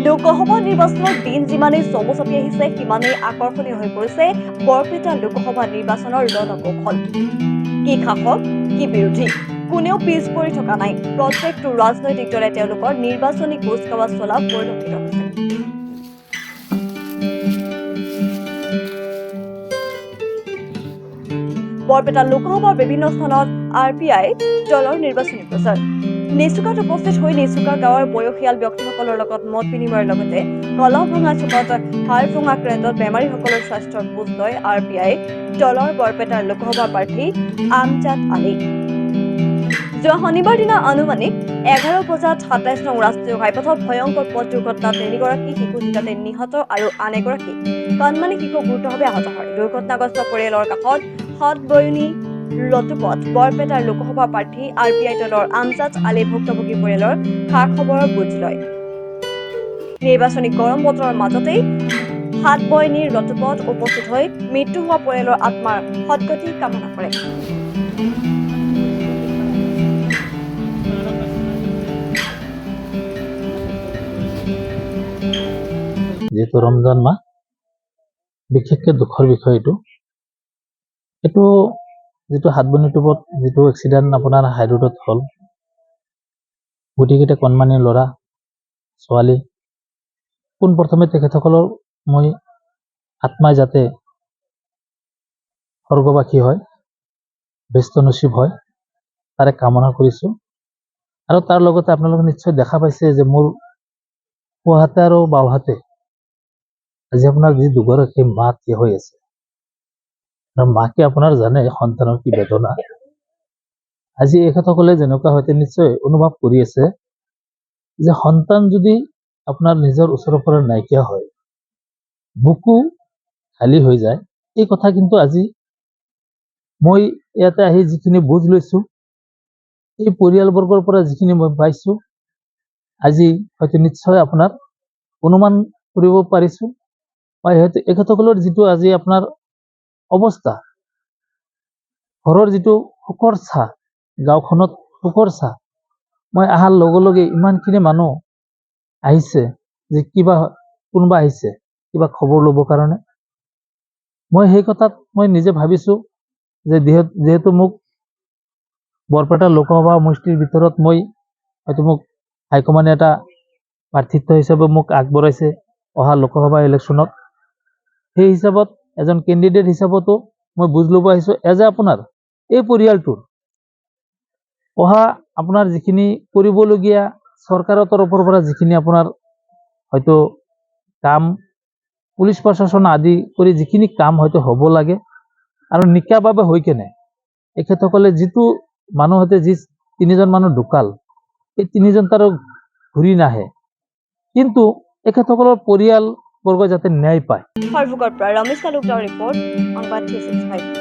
লোকসভা নিৰ্বাচনৰ দিন যিমানেই চমু চাপি আহিছে সিমানেই আকৰ্ষণীয় হৈ পৰিছে বৰপেটা লোকসভা নিৰ্বাচনৰ ৰণকৌশল। কি শাসক কি বিৰোধী কোনেও পিছ পৰি থকা নাই। প্ৰত্যেকটো ৰাজনৈতিক দলে তেওঁলোকৰ নিৰ্বাচনী কুচকাৱাজ চলা পৰিলক্ষিত হৈছে। বৰপেটা লোকসভাৰ বিভিন্ন স্থানত RPI দলৰ নিৰ্বাচনী প্ৰচাৰ। নিচুকাত উপস্থিত হৈ নিচুকা গাঁৱৰ বয়সীয়াল ব্যক্তিসকলৰ লগত মত বিনিময়ৰ লগতে কলহ ভঙা চুকত হাড় ভঙা কেন্দ্ৰত বেমাৰীসকলৰ স্বাস্থ্যৰ বুজ লয় RPI দলৰ বৰপেটাৰ লোকসভা প্ৰাৰ্থী আমজাদ আলী। যোৱা শনিবাৰ দিনা আনুমানিক 11 বজাত 27 নং ৰাষ্ট্ৰীয় ঘাইপথত ভয়ংকৰ পথ দুৰ্ঘটনাত 3গৰাকী শিশু জিতাতে নিহত আৰু আন এগৰাকী কণমানি শিশু গুৰুতৰভাৱে আহত হয়। দুৰ্ঘটনাগ্ৰস্ত পৰিয়ালৰ কাষত সাতবয়নী ৰতুপথ বৰপেটাৰ লোকসভা প্ৰাৰ্থী RPI দলৰ আমজাদ আলী ভুক্তভোগী পৰিয়ালৰ খা খবৰৰ বুজ লয়। নিৰ্বাচনী গৰম বতৰৰ মাজতেই সাতবয়নীৰ ৰতুপথ উপস্থিত হৈ মৃত্যু হোৱা পৰিয়ালৰ আত্মাৰ সদ্গতি কামনা কৰে। যেহেতু ৰমজান মাহ বিশেষকৈ দুখৰ বিষয় এইটো যিটো হাতবনি টোপত যিটো এক্সিডেণ্ট আপোনাৰ হাই ৰোডত হ'ল, গোটেইকেইটা কণমানি ল'ৰা ছোৱালী, পোনপ্ৰথমে তেখেতসকলৰ মই আত্মাই যাতে স্বৰ্গবাসী হয়, ব্যস্ত নচিব হয় তাৰে কামনা কৰিছোঁ। আৰু তাৰ লগতে আপোনালোকে নিশ্চয় দেখা পাইছে যে মোৰ সোঁহাতে আৰু বাওঁহাতে আজি আপোনাৰ যি দুগৰাকী মা থিয় হৈ আছে, আৰু মাকে আপোনাৰ জানে সন্তানৰ কি বেদনা। আজি এখেতসকলে যেনেকুৱা হয়তো নিশ্চয় অনুভৱ কৰি আছে যে সন্তান যদি আপোনাৰ নিজৰ ওচৰৰ পৰা নাইকিয়া হয়, বুকু খালী হৈ যায়। এই কথা কিন্তু আজি মই ইয়াতে আহি যিখিনি বুজ লৈছোঁ, এই পৰিয়ালবৰ্গৰ পৰা যিখিনি মই পাইছোঁ, আজি হয়তো নিশ্চয় আপোনাৰ অনুমান কৰিব পাৰিছোঁ বা এখেতসকলৰ যিটো আজি আপোনাৰ অৱস্থা, ঘৰৰ যিটো শোকৰ ছাঁ, গাঁওখনত শোকৰ ছাঁ। মই অহাৰ লগে লগে ইমানখিনি মানুহ আহিছে যে কোনোবা আহিছে কিবা খবৰ ল'বৰ কাৰণে। মই সেই কথাত মই নিজে ভাবিছোঁ যে যিহেতু মোক বৰপেটা লোকসভা সমষ্টিৰ ভিতৰত হয়তো মোক হাইকমাণ্ডে এটা প্ৰাৰ্থিত্ব হিচাপে মোক আগবঢ়াইছে অহা লোকসভা ইলেকশ্যনত। সেই হিচাপত এজন কেণ্ডিডেট হিচাপতো মই বুজ ল'ব আহিছোঁ এজ এ আপোনাৰ এই পৰিয়ালটোৰ অহা আপোনাৰ যিখিনি কৰিবলগীয়া চৰকাৰৰ তৰফৰ পৰা যিখিনি আপোনাৰ হয়তো কাম, পুলিচ প্ৰশাসন আদি কৰি যিখিনি কাম হয়তো হ'ব লাগে আৰু নিকাভাৱে হৈ কেনে এখেতসকলে যিটো মানুহ হয়তো যি 3জন মানুহ ঢুকাল, এই 3জন তাৰো ঘূৰি নাহে, কিন্তু এখেতসকলৰ পৰিয়ালবৰ্গ যাতে ন্যায় পায়। সৰ্বকৰ পৰা ৰমেশ তালুকদাৰ ৰিপৰ্ট সংবাদ 365।